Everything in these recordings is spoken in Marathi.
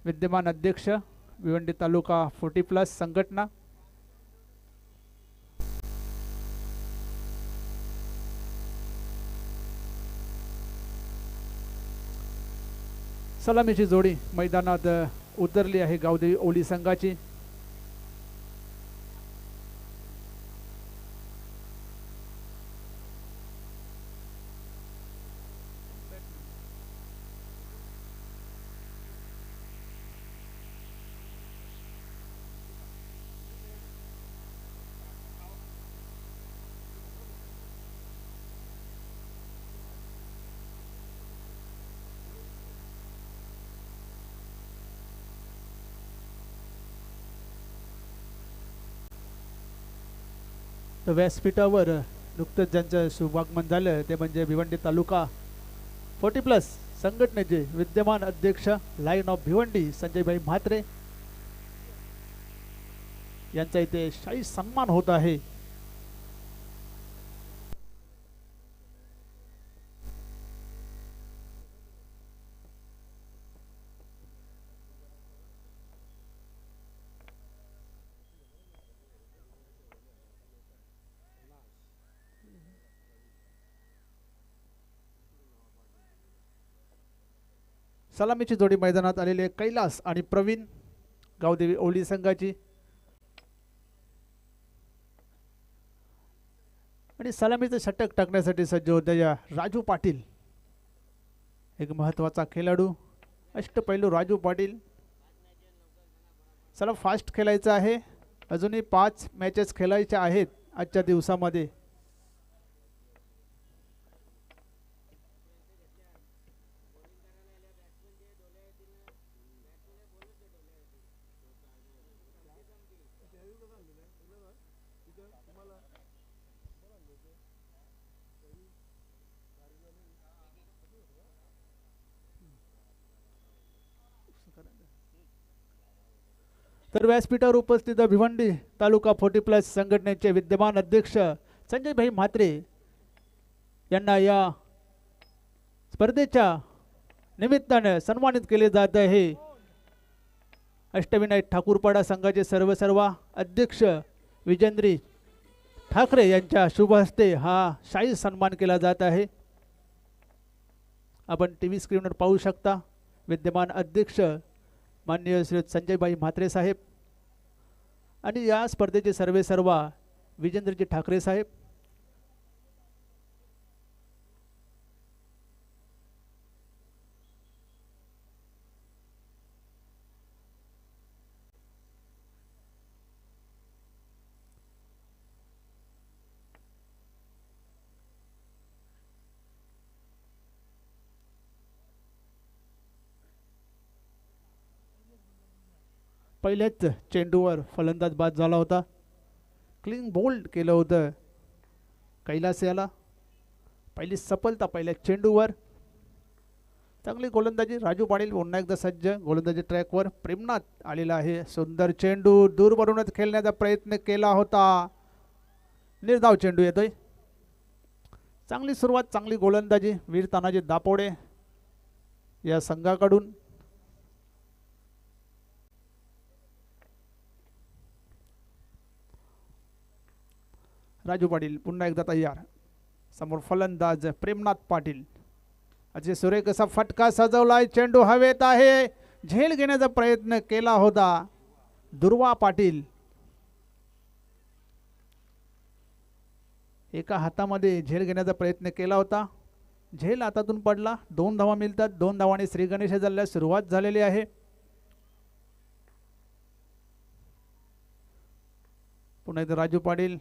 विद्यमान अध्यक्ष भिवंडी तालुका 40+ संघटना। सलामीची जोडी मैदानात उतरली आहे गावदेवी ओली संघाची। तर व्यासपीठावर नुकतंच ज्यांचं शुभागमन झालं ते म्हणजे भिवंडी तालुका 40+ संघटनेचे विद्यमान अध्यक्ष लाईन ऑफ भिवंडी संजयभाई म्हात्रे यांचा इथे शाही सन्मान होत आहे। सलामीची जोडी मैदानात आलेले कैलास आणि प्रवीण गावदेवी ओली संघाची। आणि सलामीचं षटक टाकण्यासाठी सज्ज होत्या या राजू पाटील, एक महत्त्वाचा खेळाडू अष्टपैलू राजू पाटील। चला फास्ट खेळायचं आहे, अजूनही 5 मॅचेस खेळायच्या आहेत आजच्या दिवसामध्ये। तर व्यासपीठावर उपस्थित भिवंडी तालुका 40+ संघटनेचे विद्यमान अध्यक्ष संजयभाई म्हात्रे यांना या स्पर्धेच्या निमित्ताने सन्मानित केले जात आहे। अष्टविनायक ठाकूरपाडा संघाचे सर्व अध्यक्ष विजेंद्री ठाकरे यांच्या शुभ हस्ते हा शाही सन्मान केला जात आहे। आपण टीव्ही स्क्रीनवर पाहू शकता विद्यमान अध्यक्ष माननीय श्री संजयभाई म्हात्रे साहेब आणि या स्पर्धेचे सर्व विजेंद्रजी ठाकरे साहेब। पहिल्याच चेंडूवर फलंदाज बाद झाला होता, क्लीन बोल्ड केलं होतं कैलास याला। पहिली सफलता पहिल्या चेंडूवर। चांगली गोलंदाजी राजू पाटील पुन्हा एकदा सज्ज गोलंदाजी ट्रॅकवर। प्रेमनाथ आलेला आहे, सुंदर चेंडू दूरवरूनच खेळण्याचा प्रयत्न केला होता, निर्धाव चेंडू येतोय। चांगली सुरुवात, चांगली गोलंदाजी वीर तानाजी दापोडे या संघाकडून। राजू पाटील पुन्हा एकदा तयार, समोर फलंदाज प्रेमनाथ पाटील। अजय सुरेख असा फटका सजवलाय, चेंडू हवेत आहे, झेल घेण्याचा प्रयत्न केला होता दुर्वा पाटील। एका हातामध्ये झेल घेण्याचा प्रयत्न केला होता, झेल हातातून पडला। 2 धावा मिळतात, 2 धावांनी श्री गणेश जल्ला सुरुवात झालेली आहे। पुन्हा एकदा राजू पाटील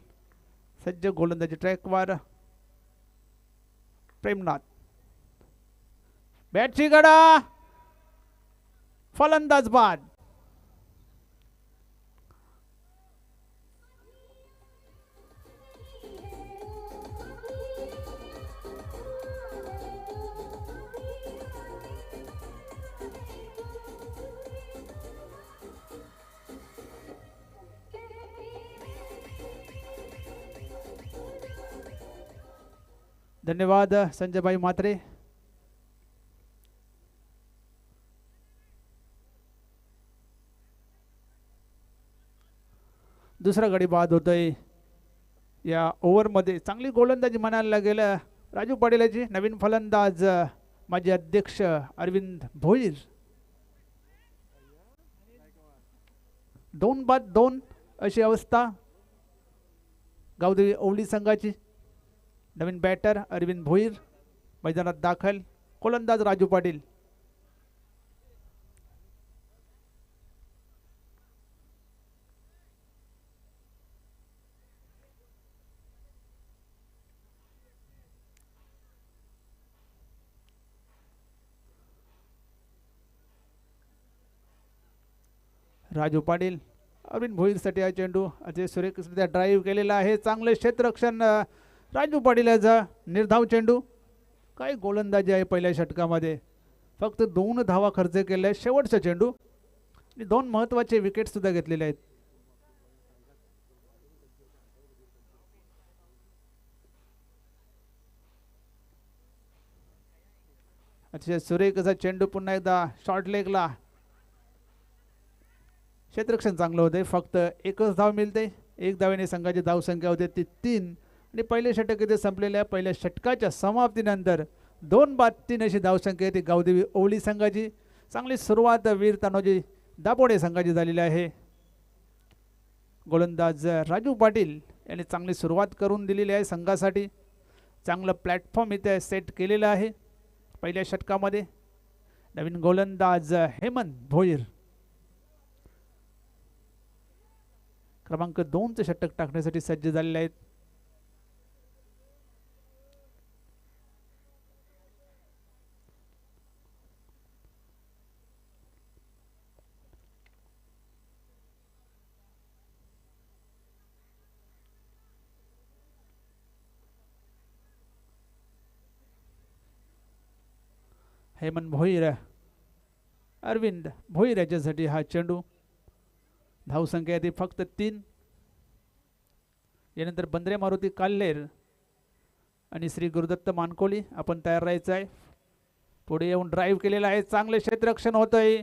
सज्ज गोलंदाजी ट्रॅकवर। प्रेमनाथ बॅटची गडा, फलंदाज बाद। धन्यवाद संजयभाई म्हात्रे। दुसरा गडी बाद होतोय या ओव्हरमध्ये. चांगली गोलंदाजी म्हणायला गेलं राजू पाटील याची. नवीन फलंदाज माजी अध्यक्ष अरविंद भोईर. 2 बाद 2 अशी अवस्था गावदेवी ओवली संघाची. नवीन बॅटर अरविंद भोईर मैदानात दाखल. गोलंदाज राजू पाटील. राजू पाटील अरविंद भोईरसाठी हा चेंडू अतिशय सुरेखरित्या ड्राईव्ह केलेला आहे. चांगले क्षेत्ररक्षण राजू पाटील याचा. निर्धाव चेंडू. काय गोलंदाजी आहे पहिल्या षटकामध्ये. फक्त 2 धावा खर्च केले आहे. शेवटचा चेंडू आणि 2 महत्त्वाचे विकेट सुद्धा घेतलेले आहेत. अतिशय सुरेख असा चेंडू. पुन्हा एकदा शॉर्ट लेगला. क्षेत्ररक्षण चांगलं होते. फक्त 1च धाव मिळते. 1 धावेने संघाची धावसंख्या होते ती 3 आणि पहिले षटक इथे संपलेल्या पहिल्या षटकाच्या समाप्तीनंतर 2 बाद 3 अशी धावसंख्या येते गावदेवी ओवली संघाची. चांगली सुरुवात वीर तानोजी दापोडे संघाची झालेली आहे. गोलंदाज राजू पाटील यांनी चांगली सुरुवात करून दिलेली आहे संघासाठी. चांगलं प्लॅटफॉर्म इथे सेट केलेलं आहे पहिल्या षटकामध्ये. नवीन गोलंदाज हेमंत भोईर क्रमांक 2चे षटक टाकण्यासाठी सज्ज झालेले आहेत. हेमंत भोईर अरविंद भोईर याच्यासाठी हा चेंडू. धावसंख्या ती फक्त 3. यानंतर बंद्रे मारुती काल्हेर आणि श्री गुरुदत्त मानकोली आपण तयार राहायचं आहे. पुढे येऊन ड्राईव्ह केलेला आहे. चांगले क्षेत्ररक्षण होतंय.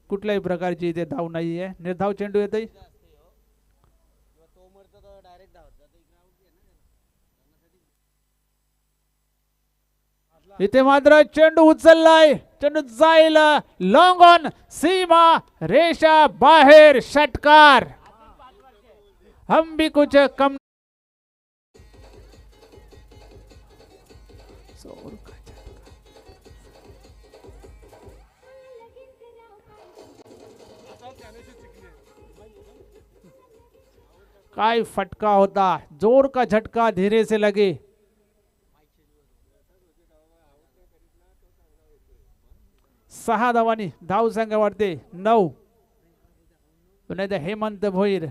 कुठल्याही प्रकारची इथे धाव नाहीये. निर्धाव चेंडू येतोय. इथे मात्र चेंडू उचललाय. चेंडू जाईल लॉंग ऑन. सीमा रेषा बाहेर. षटकार. हम भी कुछ कम. काय फटका होता. जोर का झटका धीरे से लगे. सहा धावांनी धावसंख्या वाढते 9. पुन्हा हेमंत भोईर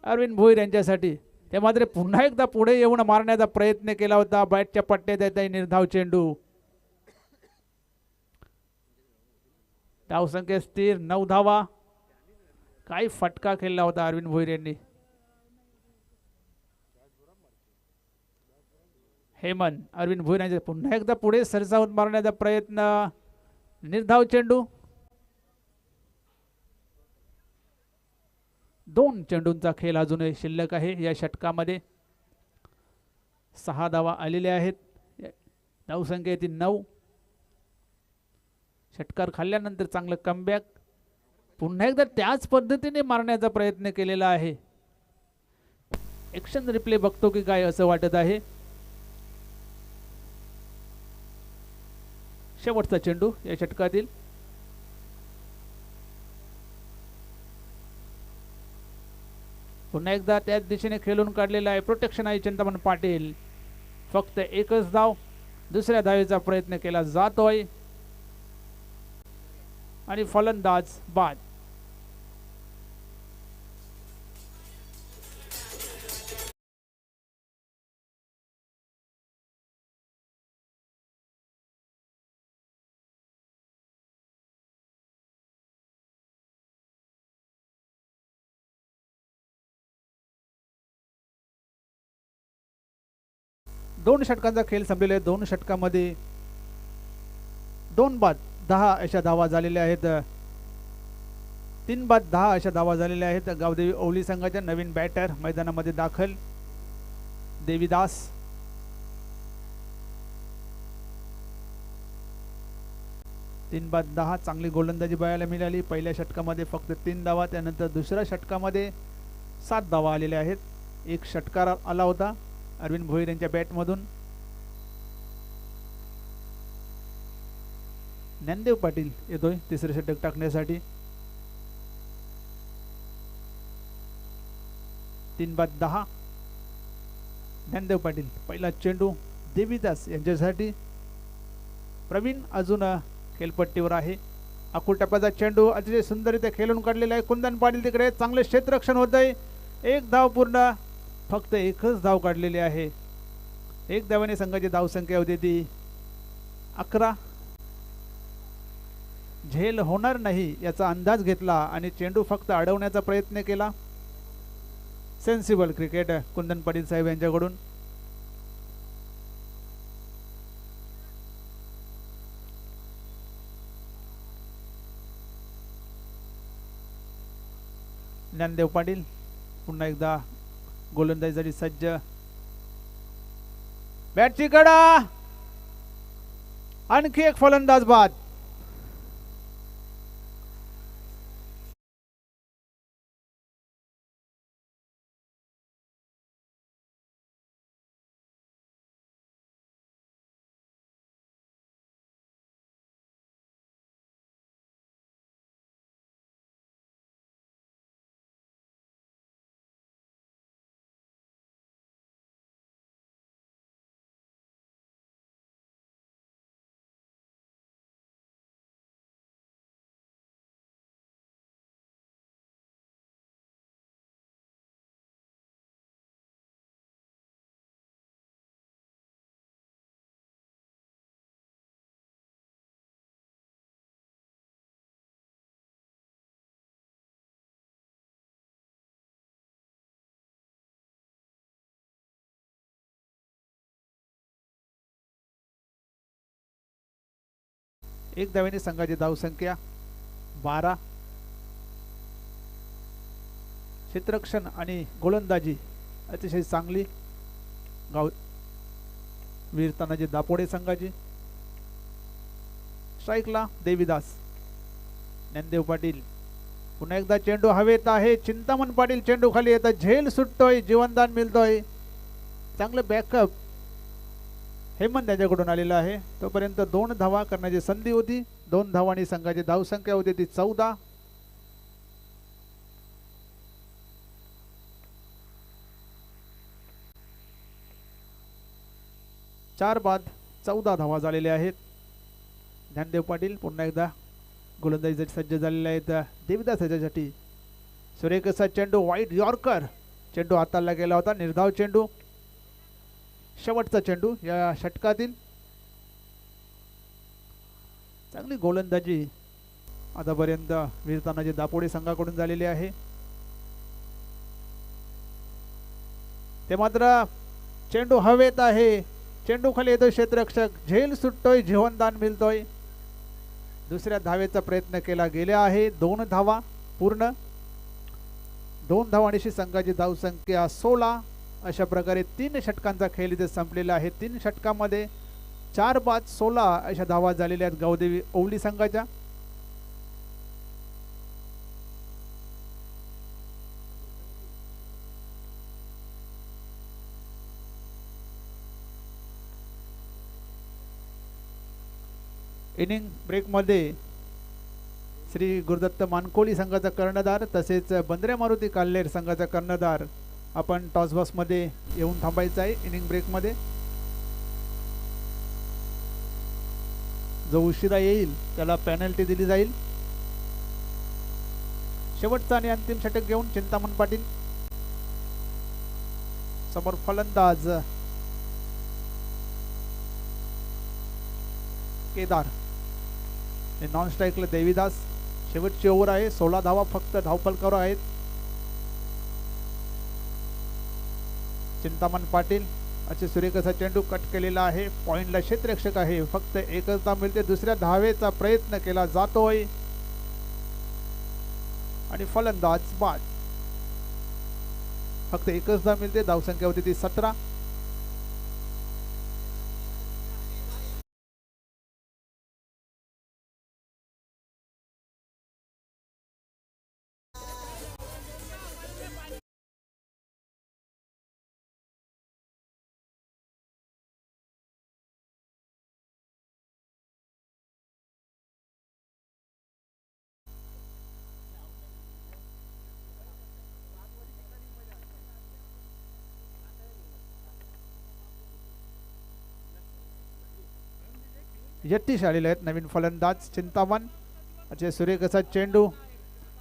अरविंद भोईर यांच्यासाठी. ते मात्र पुन्हा एकदा पुढे येऊन मारण्याचा प्रयत्न केला होता. बॅटच्या पट्ट्यात येत आहे निर्धाव चेंडू. धावसंख्या स्थिर 9 धावा. काय फटका खेळला होता अरविंद भोईर यांनी. हेमंत अरविंद भोईर यांच्या पुन्हा एकदा पुढे सरसावून मारण्याचा प्रयत्न. निर्धाव चेंडू. 2 चेंडूंचा खेळ अजूनही शिल्लक आहे या षटकामध्ये. 6 धावा आलेल्या आहेत. धावसंख्या ती 9. षटकार खाल्ल्यानंतर चांगलं कमबॅक. पुन्हा एकदा त्याच पद्धतीने मारण्याचा प्रयत्न केलेला आहे. एक्शन रिप्ले बघतो की काय असं वाटत आहे. शेवटचा चेंडू या षटकातील. पुन्हा एकदा त्याच दिशेने खेळून काढलेला आहे. प्रोटेक्शन आहे चिंतामण पाटील. फक्त 1च धाव. दुसऱ्या धावेचा प्रयत्न केला जातोय आणि फलंदाज बाद. 2 षटकांचा खेळ संपलेला आहे. 2 षटकामध्ये 2 बाद 10 अशा धावा झालेल्या आहेत. 3 बाद 10 अशा धावा झालेल्या आहेत. गावदेवी ओवली संघाच्या नवीन बॅटर मैदानामध्ये दाखल देवीदास. तीन बाद 10 चांगली गोलंदाजी बघायला मिळाली. पहिल्या षटकामध्ये फक्त 3 धावा, त्यानंतर दुसऱ्या षटकामध्ये 7 धावा आलेल्या आहेत. एक षटकार आला होता अरविंद भोईर यांच्या बॅटमधून. ज्ञानदेव पाटील येतोय तिसरे षटक टाकण्यासाठी. 3 बाद 10 ज्ञानदेव पाटील. पहिला चेंडू देवीदास यांच्यासाठी. प्रवीण अजून खेळपट्टीवर आहे. अकुल टप्प्याचा चेंडू अतिशय सुंदररित्या खेळून काढलेला आहे. कुंदन पाटील तिकडे चांगले क्षेत्ररक्षण होत आहे. 1 धाव पूर्ण, फक्त एकच धाव काढलेली आहे. 1 धावाने संघाची धावसंख्या होती ती 11. झेल होणार नाही याचा अंदाज घेतला आणि चेंडू फक्त अडवण्याचा प्रयत्न केला. सेन्सिबल क्रिकेट कुंदन पाटील साहेब यांच्याकडून. ज्ञानदेव पाटील पुन्हा एकदा गोलंदाजीसाठी सज्ज. बॅटची कडा, आणखी एक फलंदाज बाद. एक धावेने संघाची धावसंख्या 12. क्षेत्ररक्षण आणि गोलंदाजी अतिशय चांगली गाव वीर तानाजी दापोडे संघाची. स्ट्राईकला देवीदास. ज्ञानदेव पाटील पुन्हा एकदा चेंडू हवेत आहे. चिंतामण पाटील चेंडू खाली येतात. झेल सुटतोय, जीवनदान मिळतोय. चांगलं बॅकअप हेमंत त्याच्याकडून आलेला आहे. तोपर्यंत 2 धावा करण्याची संधी होती. 2 धावांनी संघाची धावसंख्या होती ती 14. चार बाद 14 धावा झालेल्या आहेत. ज्ञानदेव पाटील पुन्हा एकदा गोलंदाजीसाठी सज्ज झालेले आहेत. देवीदास याच्यासाठी सुरेख असा चेंडू, वाईट यॉर्कर. चेंडू हाताला गेला होता. निर्धाव चेंडू, शेवटचा चेंडू या षटकातील. चांगली गोलंदाजी आतापर्यंत वीर तानाजी दापोडे संघाकडून झालेली आहे. ते मात्र चेंडू हवेत आहे. चेंडू खाली येतोय. क्षेत्ररक्षक झेल सुटतोय, जीवनदान मिळतोय. दुसऱ्या धावेचा प्रयत्न केला गेला आहे. 2 धावा पूर्ण. 2 धावांशी संघाची धावसंख्या 16. अशा प्रकारे 3 षटकांचा खेळ इथे संपलेला आहे. 3 षटकामध्ये 4 बाद 16 अशा धावा झालेल्या आहेत गावदेवी ओवली संघाच्या. इनिंग ब्रेकमध्ये श्री गुरुदत्त मानकोली संघाचा कर्णधार तसेच बंद्रे मारुती काल्हेर संघाचा कर्णधार आपण टॉस बॉक्समध्ये येऊन थांबायचं आहे. इनिंग ब्रेकमध्ये जो उशिरा येईल त्याला पेनल्टी दिली जाईल. शेवटचा आणि अंतिम षटक घेऊन चिंतामण पाटील. समोर फलंदाज केदार. नॉन स्ट्राईकला देवीदास. शेवटची ओव्हर आहे. 16 धावा फक्त धावफलकावर आहेत. चिंतामण पाटील अच्छे सुरेख असा चेंडू कट केलेला आहे. पॉइंटला क्षेत्ररक्षक आहे. फक्त एकच धाव मिळते. दुसऱ्या धावेचा प्रयत्न केला जातोय आणि फलंदाज बाद. फक्त एकच धाव मिळते. धावसंख्या होती ती 17. यतीश आलेले आहेत नवीन फलंदाज चिंतामण. अच्छे सुरेख असा चेंडू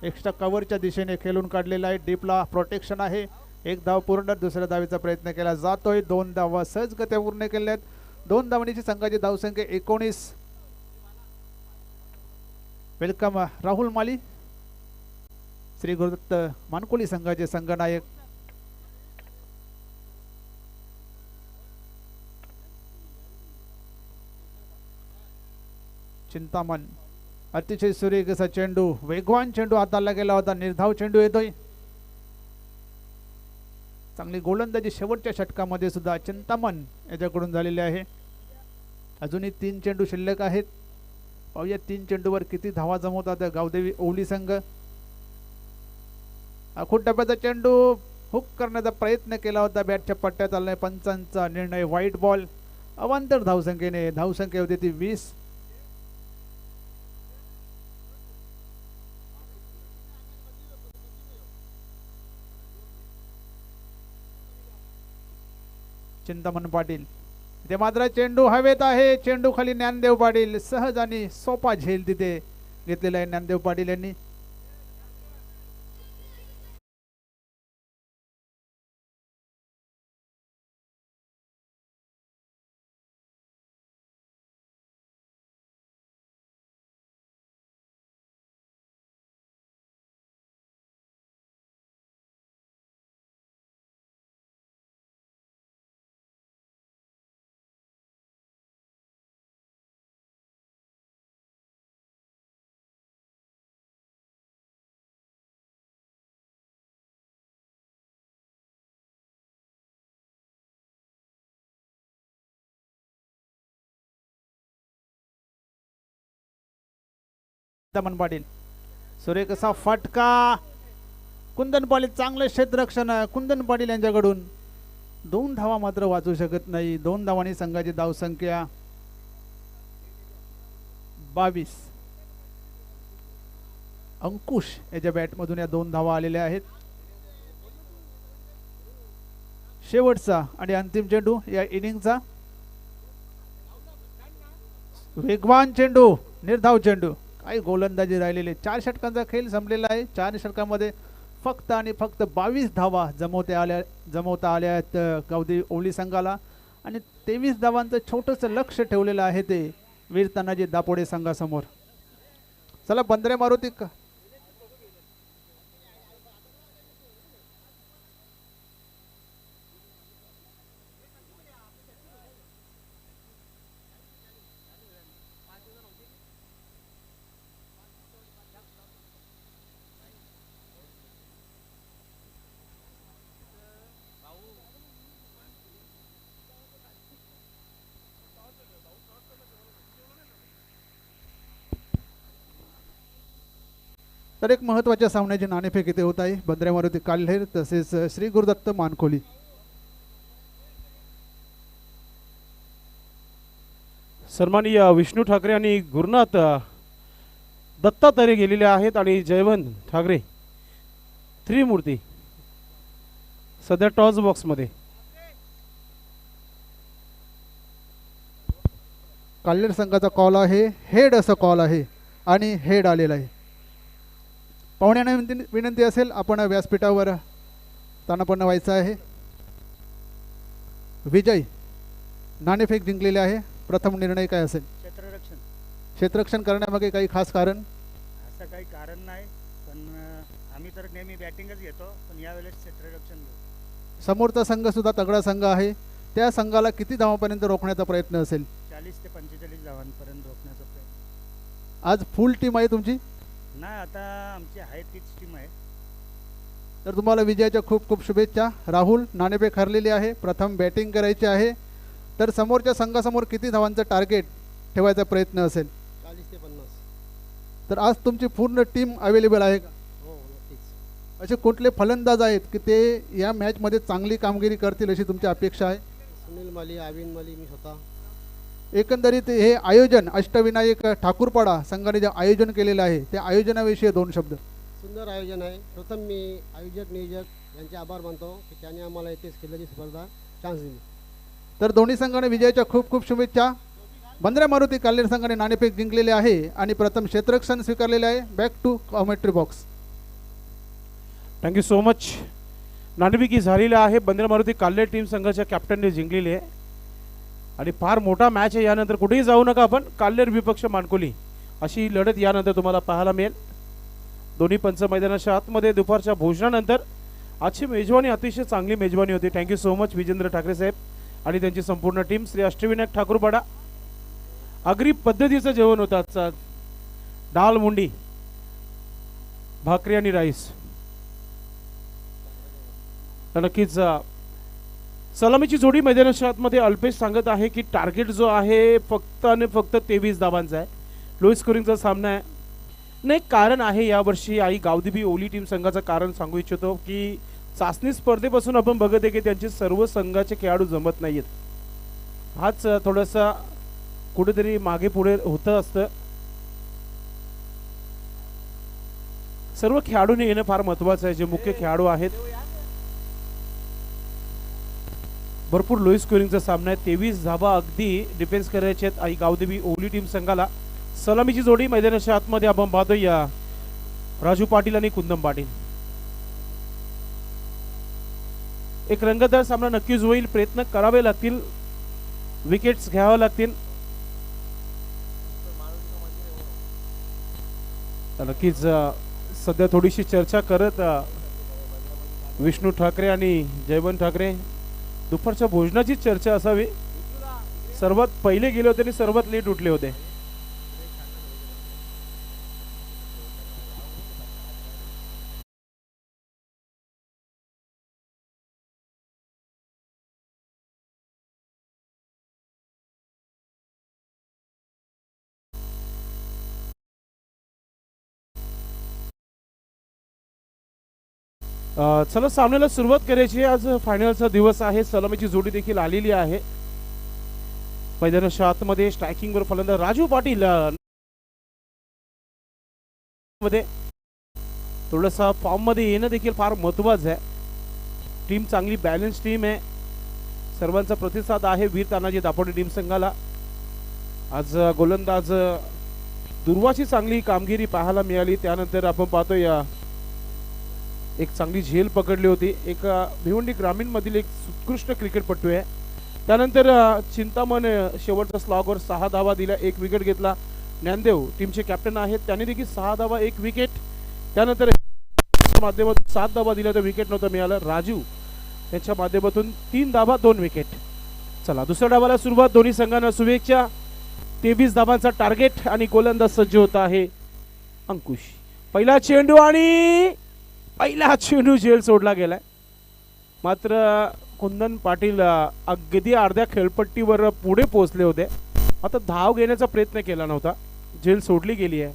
एक्स्ट्रा कव्हरच्या दिशेने खेळून काढलेला आहे. डीपला प्रोटेक्शन आहे. एक धाव पूर्ण. दुसऱ्या धावेचा प्रयत्न केला जातोय. 2 धावा सहजगत्या पूर्ण केल्या आहेत. 2 धावांची संघाची धावसंख्या 19. वेलकम राहुल माली. श्री गुरुदत्त मानकोली संघाचे संघनायक. चिंतामण अतिशय सुरेख असा चेंडू. वेगवान चेंडू हाताला गेला होता. निर्धाव चेंडू येतोय. चांगली गोलंदाजी शेवटच्या षटकामध्ये सुद्धा चिंतामण याच्याकडून झालेली आहे. अजूनही 3 चेंडू शिल्लक आहेत. पाहूया 3 चेंडूवर किती धावा जमवतात गावदेवी ओवली संघ. आखूड टप्प्याचा चेंडू हुक करण्याचा प्रयत्न केला होता. बॅटच्या पट्ट्यात आलाय. पंचांचा निर्णय व्हाईट बॉल. अवांतर धावसंख्येने. धावसंख्या होती ती 20. चिंतामण पाटील. ते मात्र चेंडू हवेत आहे. चेंडू खाली ज्ञानदेव पाटील. सहज आणि सोपा झेल तिथे घेतलेला आहे ज्ञानदेव पाटील यांनी. चिंतामण पाटील. सुरेख असा फटका. कुंदन पाटील चांगलं क्षेत्ररक्षण. कुंदन पाटील यांच्याकडून 2 धावा मात्र वाचू शकत नाही. 2 धावांनी संघाची धावसंख्या 22. अंकुश याच्या बॅटमधून या 2 धावा आलेल्या आहेत. शेवटचा आणि अंतिम चेंडू या इनिंगचा. वेगवान चेंडू. निर्धाव चेंडू. काही गोलंदाजी राहिलेले. 4 षटकांचा खेळ संपलेला आहे. 4 षटकांमध्ये फक्त आणि फक्त 22 धावा जमवता आल्या आहेत गावदेवी ओवली संघाला. आणि 23 धावांचं छोटंसं लक्ष ठेवलेलं आहे ते वीर तानाजी दापोडे संघासमोर. चला बंदरे मारुती. तर एक महत्त्वाच्या सामन्याची नाणेफेक इथे होत आहे. बंदरे मारुती काल्हेर तसेच श्री गुरुदत्त मानकोली. सन्माननीय विष्णू ठाकरे आणि गुरुनाथ दत्तात्रय गेलेले आहेत आणि जयवंत ठाकरे त्रिमूर्ती सध्या टॉस बॉक्समध्ये. काल्हेर संघाचा कॉल आहे. हेड असा कॉल आहे आणि हेड आलेला आहे. पाहुण्यांना विनंती असेल आपण व्यासपीठावर स्थानापन्न व्हायचं आहे. विजय नाणेफेक जिंकलेले आहे. प्रथम निर्णय काय असेल? क्षेत्ररक्षण. क्षेत्ररक्षण करण्यामागे काही खास कारण? असं काही कारण नाही, पण आम्ही तर नेहमी बॅटिंगच घेतो, पण यावेळेस क्षेत्ररक्षण घेऊ. समोरचा संघ सुद्धा तगडा संघ आहे. त्या संघाला किती धावांपर्यंत रोखण्याचा प्रयत्न असेल? 40 ते 45 धावांपर्यंत रोखण्याचा प्रयत्न. आज फुल टीम आहे तुमची, नाही आता आमची आहे तीच टीम आहे. तर तुम्हाला विजयाच्या खूप खूप शुभेच्छा. राहुल नाणेफेक हरलेली आहे, प्रथम बॅटिंग करायची आहे, तर समोरच्या संघासमोर किती धावांचं टार्गेट ठेवायचा प्रयत्न असेल? 40 ते 50. तर आज तुमची पूर्ण टीम अवेलेबल आहे का? हो नक्कीच. असे कुठले फलंदाज आहेत की ते या मॅचमध्ये चांगली कामगिरी करतील अशी तुमची अपेक्षा आहे? सुनील माली, आविन माली, मी स्वतः. एकंदरीत हे आयोजन अष्टविनायक ठाकूरपाडा संघाने जे आयोजन केलेलं आहे त्या आयोजनाविषयी दोन शब्द. सुंदर आयोजन आहे. प्रथम मी आयोजक नियोजक यांचे आभार मानतो की त्यांनी आम्हाला इथे खेळाची स्पर्धा चान्स दिली. तर दोन्ही संघाने विजयाच्या खूप खूप शुभेच्छा. बंद्रा मारुती काल्हेर संघाने नाणेफेक जिंकलेले आहे आणि प्रथम क्षेत्ररक्षण स्वीकारलेले आहे. Back to commentary box. Thank you so much. नाणेफेकी झालेली आहे. बंद्रा मारुती काल्हेर टीम संघाच्या कॅप्टनने जिंकलेली आहे आणि फार मोठा मॅच आहे. यानंतर कुठेही जाऊ नका आपण. काल्हेर विपक्ष मानकोली अशी लढत यानंतर तुम्हाला पाहायला मिळेल. दोन्ही पंच मैदानाच्या आतमध्ये दुपारच्या भोजनानंतर आजची मेजवानी अतिशय चांगली मेजवानी होती. Thank you so much Vijendra Thackeray साहेब आणि त्यांची संपूर्ण टीम. श्री अष्टविनायक ठाकूरपाडा आगरी पद्धतीचं जेवण होतं आजचा. डाळ मुंडी, भाकरी आणि राईस. नक्कीच सलामीची जोडी मैदानाच्या आतमध्ये अल्पेश सांगत आहे की टार्गेट जो आहे फक्त आणि फक्त 23 धावांचा आहे. लो स्कोरिंगचा सामना आहे. नाही कारण आहे यावर्षी आई गावदेवी ओली टीम संघाचं कारण सांगू इच्छितो की चाचणी स्पर्धेपासून आपण बघत आहे की त्यांचे सर्व संघाचे खेळाडू जमत नाहीयेत. हाच थोडासा कुठेतरी मागे पुढे होतं असतं. सर्व खेळाडूंनी येणं फार महत्वाचं आहे. जे मुख्य खेळाडू आहेत भरपूर लो स्कोरिंगचा सामना आहे. 23 धावा अगदी डिफेन्स करायचे आहेत आई गावदेवी ओली टीम संघाला. सलामीची जोडी मैदानाच्या आतमध्ये आपण पाहतोय राजू पाटील आणि कुंदम पाटील. एक रंगतदार सामना नक्कीच होईल. प्रयत्न करावे लागतील, विकेट्स घ्यावे लागतील. नक्कीच सध्या थोडीशी चर्चा करत विष्णू ठाकरे आणि जयवंत ठाकरे दुपारच्या भोजनाची चर्चा असावी. सर्वात पहिले गेले होते आणि सर्वात लेट उठले होते. चला सामन्याला सुरुवात करायची. आज फायनलचा दिवस आहे. सलामीची जोडी देखील आलेली आहे मैदानाच्या आतमध्ये. स्ट्रायकिंगवर फलंदाज राजू पाटील मध्ये थोडासा फॉर्म मध्ये येणं देखील फार महत्वाचं आहे. टीम चांगली बॅलन्स टीम आहे. सर्वांचा प्रतिसाद आहे वीर तानाजी दापोडे टीम संघाला. आज गोलंदाज दुर्वाची चांगली कामगिरी पाहायला मिळाली. त्यानंतर आपण पाहतोय एक चांगली झेल पकडली होती. एक भिवंडी ग्रामीण मधील एक उत्कृष्ट क्रिकेटपटू आहे. त्यानंतर चिंतामण शेवटच्या स्लॉगवर 6 धावा दिल्या, 1 विकेट घेतला. ज्ञानदेव टीमचे कॅप्टन आहेत, त्यांनी देखील 6 धावा 1 विकेट. त्यानंतर माध्यमातून 7 धावा दिल्या तर विकेट नव्हतं मिळालं. राजू त्यांच्या माध्यमातून 3 धावा 2 विकेट. चला दुसऱ्या डावाला सुरुवात. दोन्ही संघांना शुभेच्छा. 23 धावांचा टार्गेट आणि गोलंदाज सज्ज होता आहे अंकुश. पहिला चेंडू आणि पहिला चेंडू झेल सोडला गेलाय. मात्र कुंदन पाटील अगदी अर्ध्या खेळपट्टीवर पुढे पोहोचले होते. आता धाव घेण्याचा प्रयत्न केला नव्हता. झेल सोडली गेली आहे.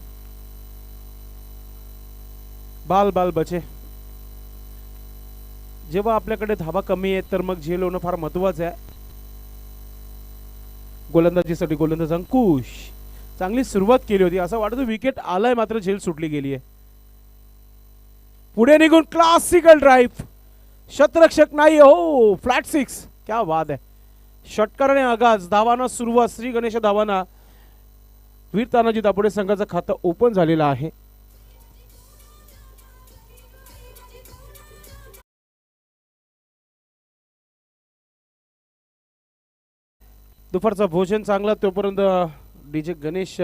बाल बाल बचे. जेव्हा आपल्याकडे धावा कमी आहेत तर मग झेल होणं फार महत्वाचं आहे. गोलंदाजीसाठी गोलंदाज अंकुश चांगली सुरुवात केली होती. असं वाटतं विकेट आलाय मात्र झेल सुटली गेली आहे. पुढे निघून क्लासिकल ड्राइव्ह. शतरक्षक नाही हो, फ्लॅट 6. क्या बात आहे. षटकाराने आगाज. धावांना सुरुवात. श्री गणेश धावांना. वीर तानाजी दापोडे संघाचं खातं ओपन झालेलं आहे. दुपारचा भोजन चांगला. तोपर्यंत डीजे गणेश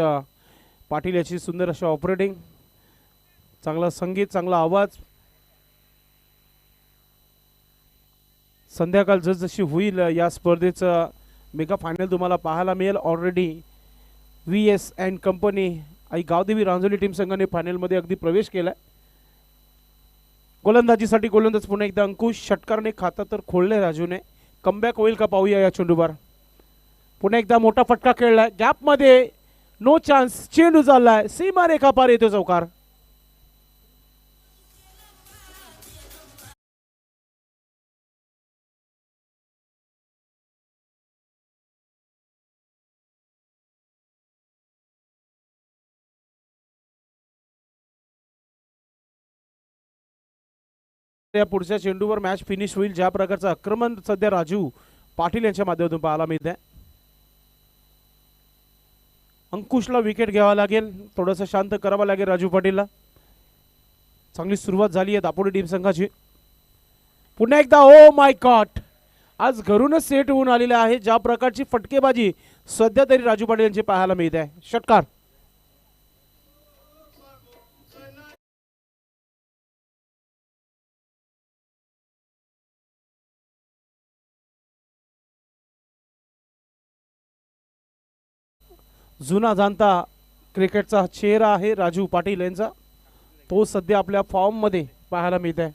पाटील याची सुंदर अशी ऑपरेटिंग. चांगला संगीत, चांगला आवाज. संध्याकाळ जसजशी होईल या स्पर्धेचं मेगा फायनल तुम्हाला पाहायला मिळेल. ऑलरेडी VS अँड कंपनी आणि गावदेवी रांजोली टीम संघाने फायनलमध्ये अगदी प्रवेश केलाय. गोलंदाजीसाठी गोलंदाज पुन्हा एकदा अंकुश. षटकारने खाता तर खोलले राजूने. कमबॅक होईल का पाहूया या चेंडूवर. पुन्हा एकदा मोठा फटका खेळलाय गॅपमध्ये. No chance. चेंडू चाललाय सीमा रेखा पार येतो चौकार. या पुढच्या चेंडूवर मॅच फिनिश होईल. ज्या प्रकारचं आक्रमण सध्या राजू पाटील यांच्या माध्यमातून पाहायला मिळत आहे. अंकुशला विकेट घ्यावा लागेल. थोडंसं शांत करावं लागेल राजू पाटीलला. चांगली सुरुवात झाली आहे दापोली टीम संघाची. पुन्हा एकदा ओ माय गॉड. आज घरूनच सेट होऊन आलेले आहे. ज्या प्रकारची फटकेबाजी सध्या तरी राजू पाटील यांची पाहायला मिळत आहे. षटकार. जुना जाणता क्रिकेटचा चेहरा आहे राजू पाटील यांचा. तो सध्या आपल्या फॉर्म मध्ये पाहायला मिळत आहे.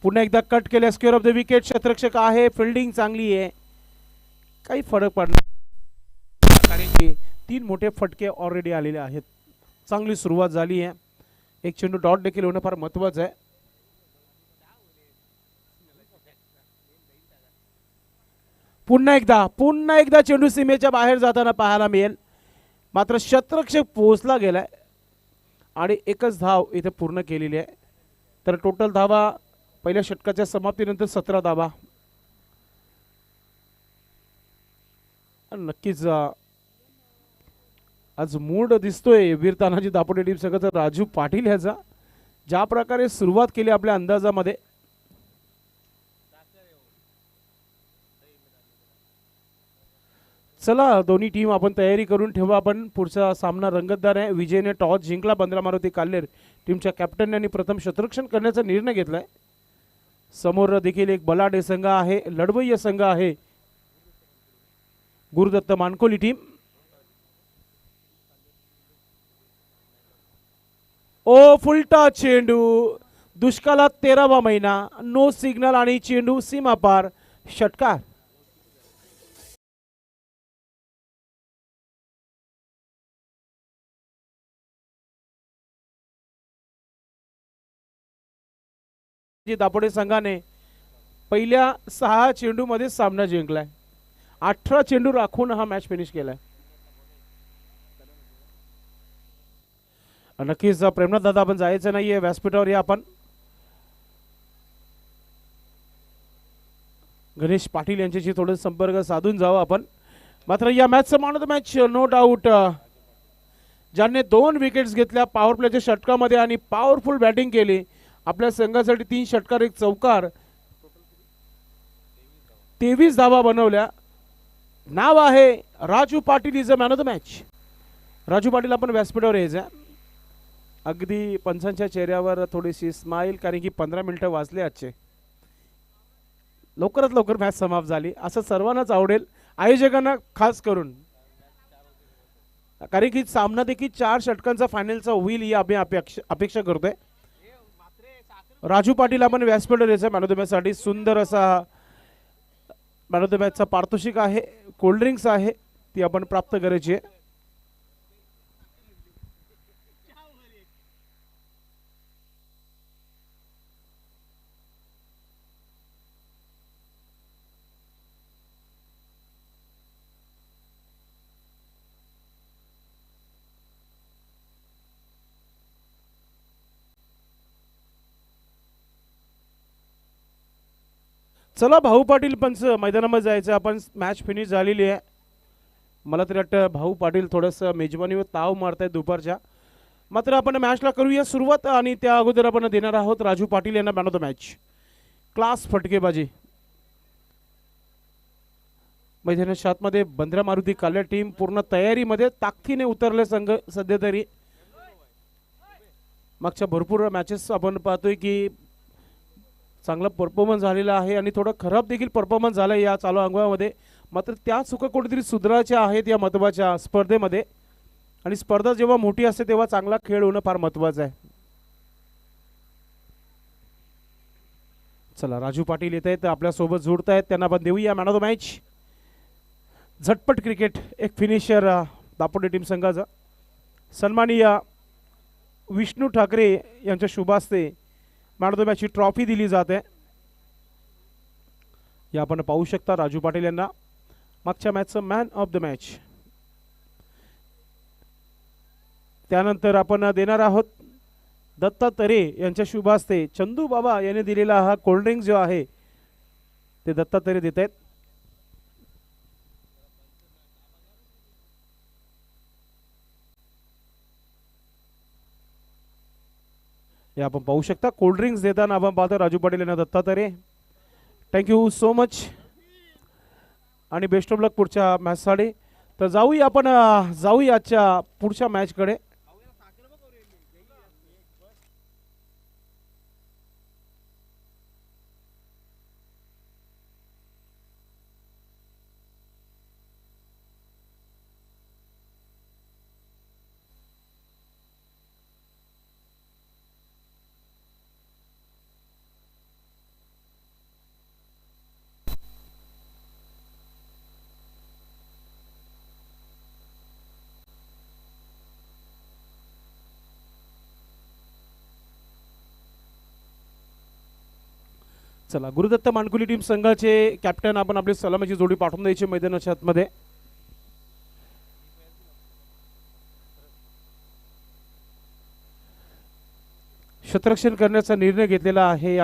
पुन्हा एकदा कट केले. Square off the wicket. क्षेत्ररक्षक आहे. फिल्डिंग चांगली आहे. काही फरक पडणार कारण की 3 मोठे फटके ऑलरेडी आलेले आहेत. चांगली सुरुवात झाली आहे. एक चेंडू डॉट देखील होणं फार महत्वाचं आहे. पुन्हा एकदा चेंडू सीमेच्या बाहेर जाताना पाहायला मिळेल. मात्र क्षेत्ररक्षक पोहोचला गेलाय आणि एकच धाव इथे पूर्ण केलेली आहे. तर टोटल धावा पहिल्या षटकाच्या समाप्तीनंतर 17 धावा. नक्कीच आज मूड दिसतोय वीर तानाजी दापोली टीम संघाचा राजू पाटील ह्याचा. ज्या प्रकारे सुरुवात केली आपल्या अंदाजामध्ये. चला दोन्ही टीम आपण तयारी करून ठेवा. आपण पुढचा सामना रंगतदार आहे. विजयने टॉस जिंकला. 15 मारुती काल्लेर टीमच्या कॅप्टनने प्रथम क्षेत्ररक्षण करण्याचा निर्णय घेतलाय. समोर देखील एक बलाढ्य संघ आहे. लढवय्य संघ आहे गुरुदत्त मानकोली टीम. ओ फुलटा चेंडू. दुष्काळात 13वा महिना. नो सिग्नल आणि चेंडू सीमा पार. षटकार. दापोडे संघाने पहिल्या 6 चेंडू मध्ये सामना जिंकलाय. 18 चेंडू राखून हा मॅच फिनिश केलाय. नक्कीच प्रेमनाथ दादा आपण जायचं नाहीये व्यासपीठावर. या आपण गणेश पाटील यांच्याशी थोडं संपर्क साधून जावं आपण. मात्र या मॅचचं man of the match no doubt ज्यांनी 2 विकेट्स घेतल्या पॉवर प्लेच्या षटकामध्ये आणि पॉवरफुल बॅटिंग केली. आपल्या संघासाठी 3 षटकार 1 चौकार 23 धावा बनवल्या. नाव आहे Raju Patil. Is a man of the match. Raju Patil आपण व्यासपीठावर यायचं. अगदी पंचांच्या चेहऱ्यावर थोडीशी स्माईल कारण की 15 मिनिटं वाजले आजचे. लवकरात लवकर मॅच समाप्त झाली असं सर्वांनाच आवडेल. आयोजकांना खास करून कारण की सामना देखील 4 षटकांचा फायनलचा होईल ही आम्ही अपेक्षा करतोय. राजू पाटील आपण व्यासपीठावर यायचं मॅन ऑफ द मॅच साठी. सुंदर असा मॅन ऑफ द मॅचचा पारितोषिक आहे. कोल्ड्रिंक्स आहे ती आपण प्राप्त करायची आहे. चला भाऊ पाटील पंच मैदानामध्ये जायचं. आपण मॅच फिनिश झालेली आहे. मला तरी वाटतं भाऊ पाटील थोडंसं मेजबानीवर ताव मारतायत दुपारच्या. मात्र आपण मॅचला करूया सुरुवात आणि त्या अगोदर आपण देणार आहोत राजू पाटील यांना man of the match. Class फटकेबाजी. मैदानाच्या आतमध्ये बंद्रा मारुती काल्या टीम पूर्ण तयारीमध्ये ताकदीने उतरले संघ सध्या तरी. मागच्या भरपूर मॅचेस आपण पाहतोय की चांगला परफॉर्मन्स झालेला आहे आणि थोडं खराब देखील परफॉर्मन्स झाला या चालू अंगवामध्ये. मात्र त्या चुका कुठेतरी सुधारायच्या आहेत या महत्त्वाच्या स्पर्धेमध्ये. आणि स्पर्धा जेव्हा मोठी असते तेव्हा चांगला खेळ होणं फार महत्त्वाचं आहे. चला राजू पाटील येत आहेत आपल्यासोबत जोडत आहेत, त्यांना आपण देऊया मॅन ऑफ द मॅच. झटपट क्रिकेट एक फिनिशर दापोली टीम संघाचा. सन्माननीय विष्णू ठाकरे यांच्या शुभास्ते मॅन ऑफ द मॅचची ट्रॉफी दिली जाते. या आपण पाहू शकता राजू पाटील यांना मागच्या मॅचचं मॅन ऑफ द मॅच. त्यानंतर आपण देणार आहोत दत्ता तरे यांच्या शुभास्ते चंदू बाबा यांनी दिलेला हा कोल्ड्रिंक जो आहे ते दत्ता तरे देत आहेत. हे आपण पाहू शकता कोल्ड्रिंक्स देताना आपण पाहतो राजू पाटील यांना दत्ता तरे. थँक्यू सो मच आणि बेस्ट ऑफ लक पुढच्या मॅचसाठी. तर जाऊया आपण आजच्या पुढच्या मॅचकडे. चला गुरुदत्त मानकुली टीम संघाचे कॅप्टन आपण आपली सलामीची जोडी पाठवून द्यायची मैदानाच्या आतमध्ये. क्षेत्ररक्षण करण्याचा निर्णय घेतलेला आहे.